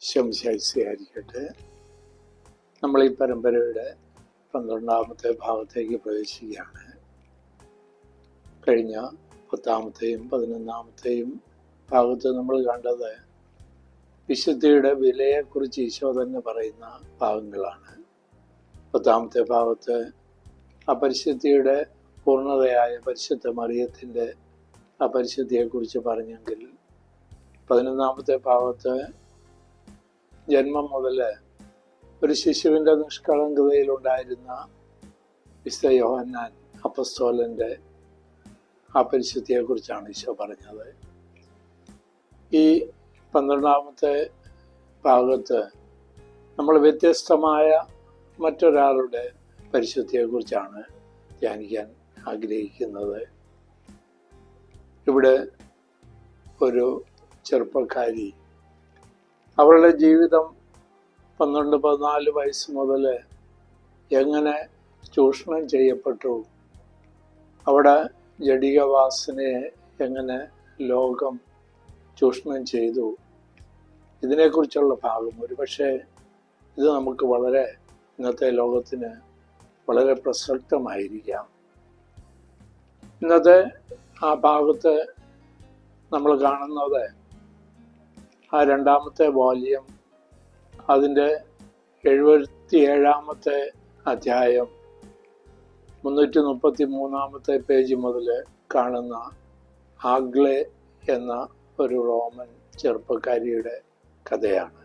ശംശായിരിക്കട്ടെ. നമ്മൾ ഈ പരമ്പരയുടെ 12ാമത്തെ ഭാഗത്തേക്ക് പ്രവേശിക്കുകയാണ്. കഴിഞ്ഞ 10ാമത്തെയും 11ാമത്തെയും ഭാഗത്ത് നമ്മൾ കണ്ടത് വിശുദ്ധിയുടെ വിലയെക്കുറിച്ച് ഈശോ തന്നെ പറയുന്ന ഭാഗങ്ങളാണ്. 10ാമത്തെ ഭാഗത്ത് അപരിശുദ്ധിയുടെ പൂർണ്ണതയായ പരിശുദ്ധ മറിയത്തിൻ്റെ അപരിശുദ്ധിയെക്കുറിച്ച് പറഞ്ഞെങ്കിൽ 11ാമത്തെ ഭാഗത്ത് ജന്മം മുതൽ ഒരു ശിശുവിൻ്റെ നിഷ്കളങ്കതയിലുണ്ടായിരുന്ന വിശുദ്ധ യോഹന്നാൻ അപ്പസ്തോലൻ്റെ അപരിശുദ്ധിയെക്കുറിച്ചാണ് ഈശോ പറഞ്ഞത്. ഈ 12ാമത്തെ ഭാഗത്ത് നമ്മൾ വ്യത്യസ്തമായ മറ്റൊരാളുടെ പരിശുദ്ധിയെക്കുറിച്ചാണ് ധ്യാനിക്കാൻ ആഗ്രഹിക്കുന്നത്. ഇവിടെ ഒരു ചെറുപ്പക്കാരി അവളുടെ ജീവിതം 12-14 വയസ്സ് മുതൽ എങ്ങനെ ചൂഷണം ചെയ്യപ്പെട്ടു, അവിടെ ജഡിക വാസനയെ എങ്ങനെ ലോകം ചൂഷണം ചെയ്തു, ഇതിനെക്കുറിച്ചുള്ള ഭാഗം ഒരുപക്ഷെ ഇത് നമുക്ക് വളരെ ഇന്നത്തെ ലോകത്തിന് വളരെ പ്രസക്തമായിരിക്കാം. ഇന്നത്തെ ആ ഭാഗത്ത് നമ്മൾ കാണുന്നത് ആ 2ാമത്തെ വോള്യം അതിൻ്റെ 77ാമത്തെ അധ്യായം 333ാമത്തെ പേജ് മുതൽ കാണുന്ന ആഗ്ലേ എന്ന ഒരു റോമൻ ചെറുപ്പക്കാരിയുടെ കഥയാണ്.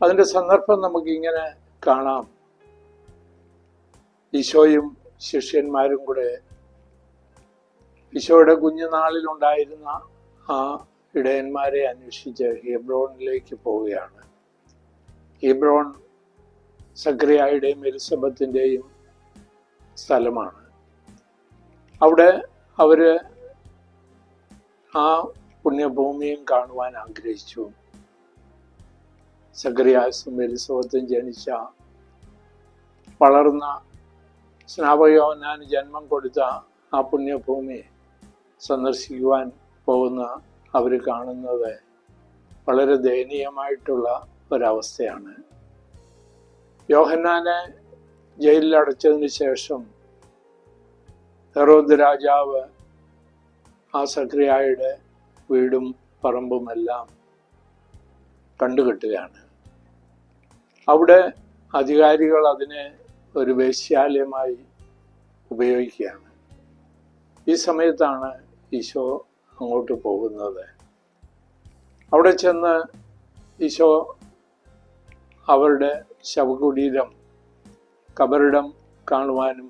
അതിൻ്റെ സന്ദർഭം നമുക്കിങ്ങനെ കാണാം. ഈശോയും ശിഷ്യന്മാരും കൂടെ ഈശോയുടെ കുഞ്ഞുനാളിലുണ്ടായിരുന്ന ആ ഇടയന്മാരെ അന്വേഷിച്ച് ഹെബ്രോണിലേക്ക് പോവുകയാണ്. ഹെബ്രോൺ സക്രിയായുടെയും എലിസബത്തിൻ്റെയും സ്ഥലമാണ്. അവിടെ അവർ ആ പുണ്യഭൂമിയും കാണുവാൻ ആഗ്രഹിച്ചു. സക്രിയാസും എലിസബത്തും ജനിച്ച വളർന്ന സ്നാപക യോഹന്നാന് ജന്മം കൊടുത്ത ആ പുണ്യഭൂമി സന്ദർശിക്കുവാൻ പോകുന്ന അവർ കാണുന്നത് വളരെ ദയനീയമായിട്ടുള്ള ഒരവസ്ഥയാണ്. യോഹന്നാനെ ജയിലിൽ അടച്ചതിന് ശേഷം ഹെറോദ് രാജാവ് ആ സക്രിയായുടെ വീടും പറമ്പുമെല്ലാം കണ്ടുകെട്ടുകയാണ്. അവിടെ അധികാരികൾ അതിനെ ഒരു വേശ്യാലയമായി ഉപയോഗിക്കുകയാണ്. ഈ സമയത്താണ് ഈശോ അങ്ങോട്ട് പോകുന്നത്. അവിടെ ചെന്ന് ഈശോ അവരുടെ ശവകുടീരം കബറിടം കാണുവാനും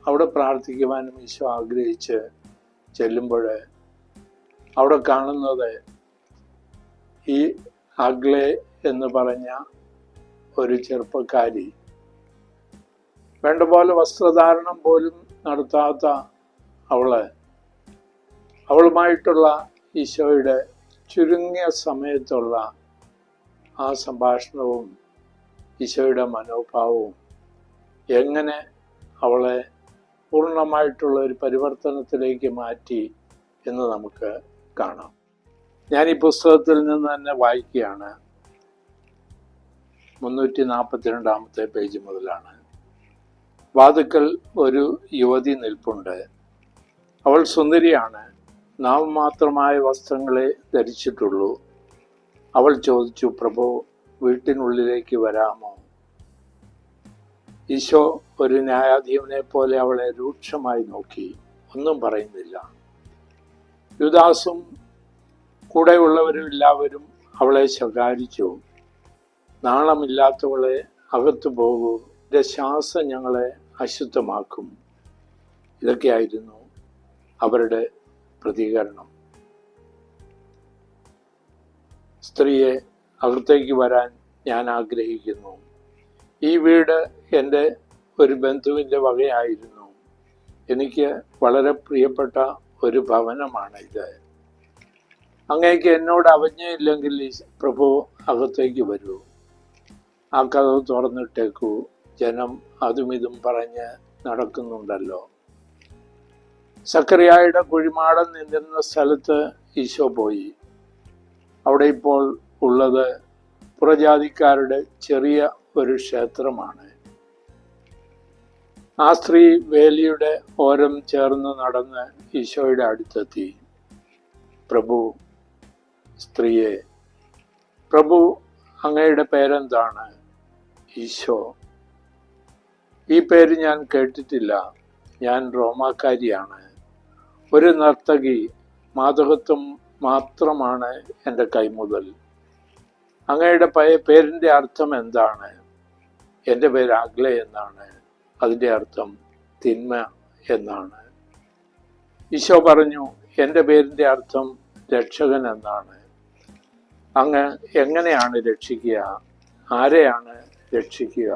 അവിടെ പ്രാർത്ഥിക്കുവാനും ഈശോ ആഗ്രഹിച്ച് ചെല്ലുമ്പോൾ അവിടെ കാണുന്നത് ഈ ആഗ്ലേ എന്ന് പറഞ്ഞ ഒരു ചെറുപ്പക്കാരി, വേണ്ട പോലെ വസ്ത്രധാരണം പോലും നടത്താത്ത അവളുമായിട്ടുള്ള ഈശോയുടെ ചുരുങ്ങിയ സമയത്തുള്ള ആ സംഭാഷണവും ഈശോയുടെ മനോഭാവവും എങ്ങനെ അവളെ പൂർണ്ണമായിട്ടുള്ള ഒരു പരിവർത്തനത്തിലേക്ക് മാറ്റി എന്ന് നമുക്ക് കാണാം. ഞാൻ ഈ പുസ്തകത്തിൽ നിന്ന് തന്നെ വായിക്കുകയാണ്. 342ാമത്തെ പേജ് മുതലാണ്. വാതുക്കൽ ഒരു യുവതി നിൽപ്പുണ്ട്. അവൾ സുന്ദരിയാണ്, നാമമാത്രമായ വസ്ത്രങ്ങളെ ധരിച്ചിട്ടുള്ളൂ. അവൾ ചോദിച്ചു, പ്രഭു, വീട്ടിനുള്ളിലേക്ക് വരാമോ? ഈശോ ഒരു ന്യായാധിപനെ പോലെ അവളെ രൂക്ഷമായി നോക്കി, ഒന്നും പറയുന്നില്ല. യൂദാസും കൂടെയുള്ളവരും എല്ലാവരും അവളെ ശകാരിച്ചു. നാണമില്ലാത്തവളെ, അകത്തു പോകൂ, എൻ്റെ ശ്വാസം ഞങ്ങളെ അശുദ്ധമാക്കും. ഇതൊക്കെയായിരുന്നു അവരുടെ പ്രതികരണം. സ്ത്രീയെ, അകത്തേക്ക് വരാൻ ഞാൻ ആഗ്രഹിക്കുന്നു. ഈ വീട് എൻ്റെ ഒരു ബന്ധുവിൻ്റെ വകയായിരുന്നു. എനിക്ക് വളരെ പ്രിയപ്പെട്ട ഒരു ഭവനമാണ് ഇത്. അങ്ങേക്ക് എന്നോട് അവജ്ഞയില്ലെങ്കിൽ പ്രഭു അകത്തേക്ക് വരൂ. ആ കതവ് തുറന്നിട്ടേക്കൂ. ജനം അതും ഇതും പറഞ്ഞ് നടക്കുന്നുണ്ടല്ലോ. സക്കറിയായുടെ കുഴിമാടം നിന്നിരുന്ന സ്ഥലത്ത് ഈശോ പോയി. അവിടെ ഇപ്പോൾ ഉള്ളത് പുറജാതിക്കാരുടെ ചെറിയ ഒരു ക്ഷേത്രമാണ്. ആ സ്ത്രീ വേലിയുടെ ഓരം ചേർന്ന് നടന്ന് ഈശോയുടെ അടുത്തെത്തി. പ്രഭു സ്ത്രീയെ, പ്രഭു അങ്ങയുടെ പേരെന്താണ്? ഈശോ, ഈ പേര് ഞാൻ കേട്ടിട്ടില്ല. ഞാൻ റോമാക്കാരിയാണ്. ഒരു നർത്തകി. മാതൃത്വം മാത്രമാണ് എൻ്റെ കൈമുതൽ. അങ്ങയുടെ പേരിൻ്റെ അർത്ഥം എന്താണ്? എൻ്റെ പേര് അഗ്ല എന്നാണ്. അതിൻ്റെ അർത്ഥം തിന്മ എന്നാണ്. ഈശോ പറഞ്ഞു, എൻ്റെ പേരിൻ്റെ അർത്ഥം രക്ഷകൻ എന്നാണ്. അങ്ങ് എങ്ങനെയാണ് രക്ഷിക്കുക? ആരെയാണ് രക്ഷിക്കുക?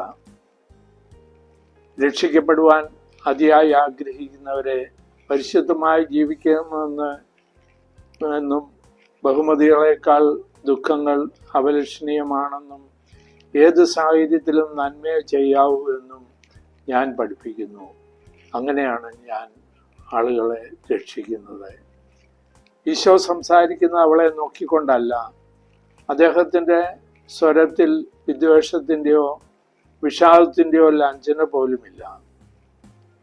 രക്ഷിക്കപ്പെടുവാൻ അതിയായി ആഗ്രഹിക്കുന്നവരെ പരിശുദ്ധമായി ജീവിക്കണമെന്നും ബഹുമതികളെക്കാൾ ദുഃഖങ്ങൾ അപലഷണീയമാണെന്നും ഏത് സാഹചര്യത്തിലും നന്മയെ ചെയ്യാവൂ എന്നും ഞാൻ പഠിപ്പിക്കുന്നു. അങ്ങനെയാണ് ഞാൻ ആളുകളെ രക്ഷിക്കുന്നത്. ഈശോ സംസാരിക്കുന്ന അവളെ നോക്കിക്കൊണ്ടല്ല. അദ്ദേഹത്തിൻ്റെ സ്വരത്തിൽ വിദ്വേഷത്തിൻ്റെയോ വിഷാദത്തിൻ്റെയോ ലാഞ്ചന പോലുമില്ല.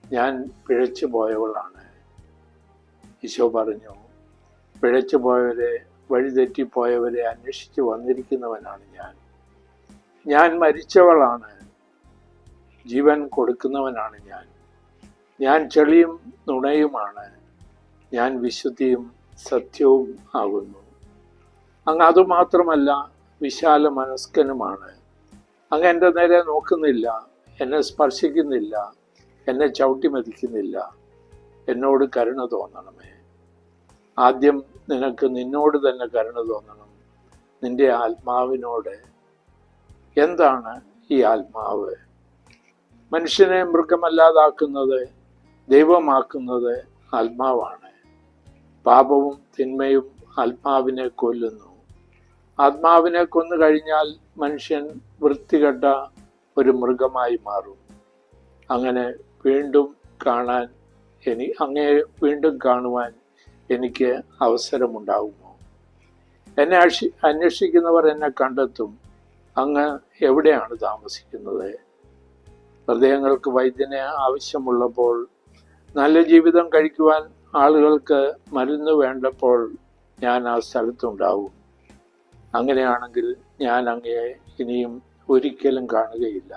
ഞാൻ പിഴച്ചു പോയവളാണ്. ഈശോ പറഞ്ഞു, പിഴച്ചു പോയവരെ, വഴിതെറ്റിപ്പോയവരെ അന്വേഷിച്ച് വന്നിരിക്കുന്നവനാണ് ഞാൻ. ഞാൻ മരിച്ചവളാണ്. ജീവൻ കൊടുക്കുന്നവനാണ് ഞാൻ. ഞാൻ ചെളിയും നുണയുമാണ്. ഞാൻ വിശുദ്ധിയും സത്യവും ആകുന്നു. അങ്ങ് അതുമാത്രമല്ല, വിശാല മനസ്കനുമാണ്. അങ്ങ് എൻ്റെ നേരെ നോക്കുന്നില്ല, എന്നെ സ്പർശിക്കുന്നില്ല, എന്നെ ചവിട്ടി മതിക്കുന്നില്ല. എന്നോട് കരുണ തോന്നണമേ. ആദ്യം നിനക്ക് നിന്നോട് തന്നെ കരുണ തോന്നണം, നിന്റെ ആത്മാവിനോട്. എന്താണ് ഈ ആത്മാവ്? മനുഷ്യനെ മൃഗമല്ലാതാക്കുന്നത്, ദൈവമാക്കുന്നത് ആത്മാവാണ്. പാപവും തിന്മയും ആത്മാവിനെ കൊല്ലുന്നു. ആത്മാവിനെ കൊന്നു കഴിഞ്ഞാൽ മനുഷ്യൻ വൃത്തികെട്ട ഒരു മൃഗമായി മാറും. അങ്ങനെ അങ്ങയെ വീണ്ടും കാണുവാൻ എനിക്ക് അവസരമുണ്ടാകുമോ? എന്നെ അന്വേഷിക്കുന്നവർ എന്നെ കണ്ടെത്തും. അങ്ങ് എവിടെയാണ് താമസിക്കുന്നത്? ഹൃദയങ്ങൾക്ക് വൈദ്യനെ ആവശ്യമുള്ളപ്പോൾ, നല്ല ജീവിതം കഴിക്കുവാൻ ആളുകൾക്ക് മരുന്ന് വേണ്ടപ്പോൾ ഞാൻ ആ സ്ഥലത്തുണ്ടാവും. അങ്ങനെയാണെങ്കിൽ ഞാൻ അങ്ങയെ ഇനിയും ഒരിക്കലും കാണുകയില്ല.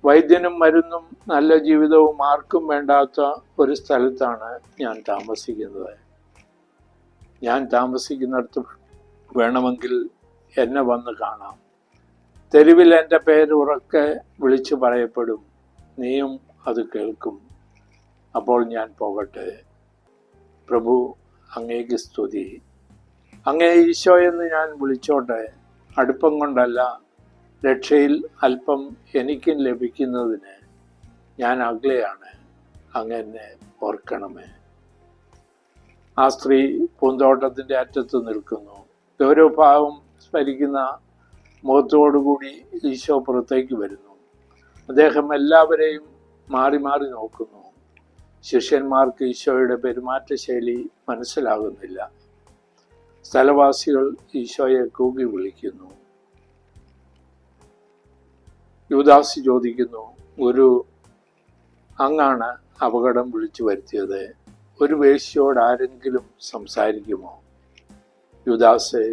വൈദ്യനും മരുന്നും നല്ല ജീവിതവും ആർക്കും വേണ്ടാത്ത ഒരു സ്ഥലത്താണ് ഞാൻ താമസിക്കുന്നത്. ഞാൻ താമസിക്കുന്നിടത്ത് വേണമെങ്കിൽ എന്നെ വന്ന് കാണാം. തെരുവിൽ എൻ്റെ പേര് ഉറക്കെ വിളിച്ചു പറയപ്പെടും. നീയും അത് കേൾക്കും. അപ്പോൾ ഞാൻ പോകട്ടെ. പ്രഭു, അങ്ങേക്ക് സ്തുതി. അങ്ങേ ഈശോ എന്ന് ഞാൻ വിളിച്ചോട്ടെ. അടുപ്പം കൊണ്ടല്ല, രക്ഷയിൽ അല്പം എനിക്കും ലഭിക്കുന്നതിന്. ഞാൻ അഗ്ലയാണ്. അങ്ങ് എന്നെ ഓർക്കണമേ. ആ സ്ത്രീ പൂന്തോട്ടത്തിൻ്റെ അറ്റത്ത് നിൽക്കുന്നു. ഗൗരവഭാവം സ്മരിക്കുന്ന മുഖത്തോടുകൂടി ഈശോ പുറത്തേക്ക് വരുന്നു. അദ്ദേഹം എല്ലാവരെയും മാറി മാറി നോക്കുന്നു. ശിഷ്യന്മാർക്ക് ഈശോയുടെ പെരുമാറ്റശൈലി മനസ്സിലാകുന്നില്ല. സ്ഥലവാസികൾ ഈശോയെ കൂകി വിളിക്കുന്നു. യൂദാസ് ചോദിക്കുന്നു, ഗുരു, അങ്ങാണ് അപകടം വിളിച്ചു വരുത്തിയത്. ഒരു വേശ്യയോട് ആരെങ്കിലും സംസാരിക്കുമോ? യൂദാസേ,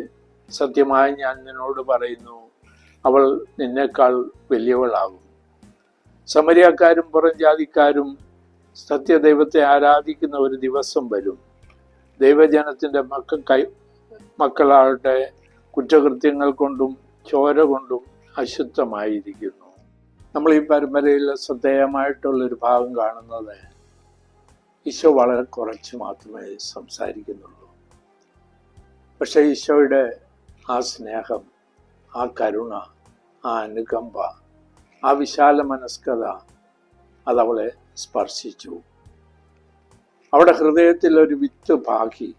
സത്യമായി ഞാൻ നിന്നോട് പറയുന്നു, അവൾ നിന്നേക്കാൾ വലിയവളാകും. സമരിയാക്കാരും പുറം ജാതിക്കാരും സത്യദൈവത്തെ ആരാധിക്കുന്ന ഒരു ദിവസം വരും. ദൈവജനത്തിൻ്റെ മക്കളാകട്ടെ കുറ്റകൃത്യങ്ങൾ കൊണ്ടും ചോര കൊണ്ടും അശുദ്ധമായിരിക്കുന്നു. നമ്മൾ ഈ പരമ്പരയിൽ ശ്രദ്ധേയമായിട്ടുള്ളൊരു ഭാഗം കാണുന്നത്, ഈശോ വളരെ കുറച്ച് മാത്രമേ സംസാരിക്കുന്നുള്ളൂ. പക്ഷേ ഈശോയുടെ ആ സ്നേഹം, ആ കരുണ, ആ അനുകമ്പ, ആ വിശാല മനസ്കത അതവളെ സ്പർശിച്ചു. അവിടെ ഹൃദയത്തിൽ ഒരു വിത്ത് പാകി.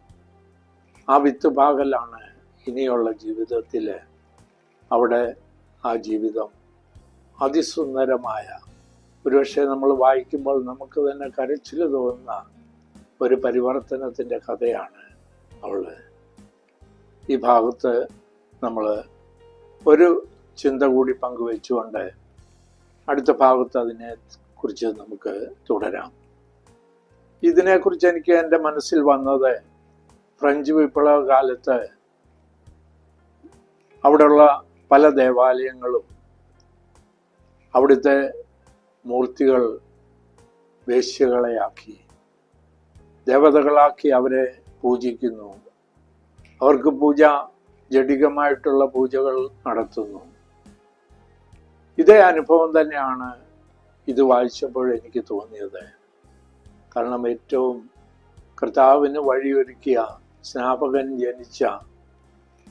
ആ വിത്ത് പാകലാണ് ഇനിയുള്ള ജീവിതത്തിൽ അവിടെ ആ ജീവിതം അതിസുന്ദരമായ, ഒരുപക്ഷെ നമ്മൾ വായിക്കുമ്പോൾ നമുക്ക് തന്നെ കരച്ചിൽ തോന്നുന്ന ഒരു പരിവർത്തനത്തിൻ്റെ കഥയാണ് അവൾ. ഈ ഭാഗത്ത് നമ്മൾ ഒരു ചിന്ത കൂടി പങ്കുവെച്ചുകൊണ്ട് അടുത്ത ഭാഗത്ത് അതിനെ കുറിച്ച് നമുക്ക് തുടരാം. ഇതിനെക്കുറിച്ച് എനിക്ക് എൻ്റെ മനസ്സിൽ വന്നത് ഫ്രഞ്ച് വിപ്ലവ കാലത്ത് അവിടെയുള്ള പല ദേവാലയങ്ങളും അവിടുത്തെ മൂർത്തികൾ വേശ്യകളെയാക്കി, ദേവതകളാക്കി അവരെ പൂജിക്കുന്നു. അവർക്ക് ജഡികമായിട്ടുള്ള പൂജകൾ നടത്തുന്നു. ഇതേ അനുഭവം തന്നെയാണ് ഇത് വായിച്ചപ്പോൾ എനിക്ക് തോന്നിയത്. കാരണം ഏറ്റവും കർത്താവിന് വഴിയൊരുക്കിയ സ്നാപകൻ ജനിച്ച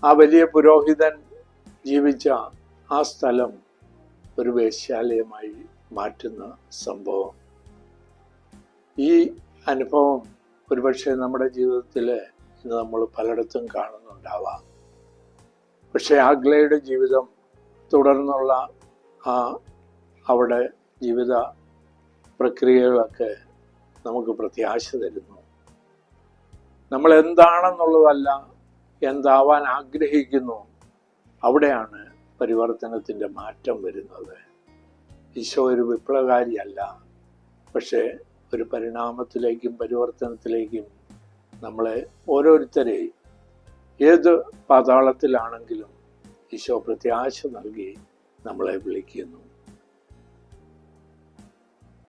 ആ വലിയ പുരോഹിതൻ ജീവിച്ച ആ സ്ഥലം ഒരു വേശ്യാലയമായി മാറ്റുന്ന സംഭവം. ഈ അനുഭവം ഒരുപക്ഷെ നമ്മുടെ ജീവിതത്തിൽ ഇന്ന് നമ്മൾ പലയിടത്തും കാണുന്നുണ്ടാവാം. പക്ഷെ ആഗ്ലയുടെ ജീവിതം തുടർന്നുള്ള അവിടെ ജീവിത പ്രക്രിയകളൊക്കെ നമുക്ക് പ്രത്യാശ തരുന്നു. നമ്മൾ എന്താണെന്നുള്ളതല്ല, എന്താവാൻ ആഗ്രഹിക്കുന്നു, അവിടെയാണ് പരിവർത്തനത്തിൻ്റെ മാറ്റം വരുന്നത്. ഈശോ ഒരു വിപ്ലവകാരിയല്ല, പക്ഷേ ഒരു പരിണാമത്തിലേക്കും പരിവർത്തനത്തിലേക്കും നമ്മളെ ഓരോരുത്തരെയും ഏത് പാതാളത്തിലാണെങ്കിലും ഈശോ പ്രത്യാശ നൽകി നമ്മളെ വിളിക്കുന്നു.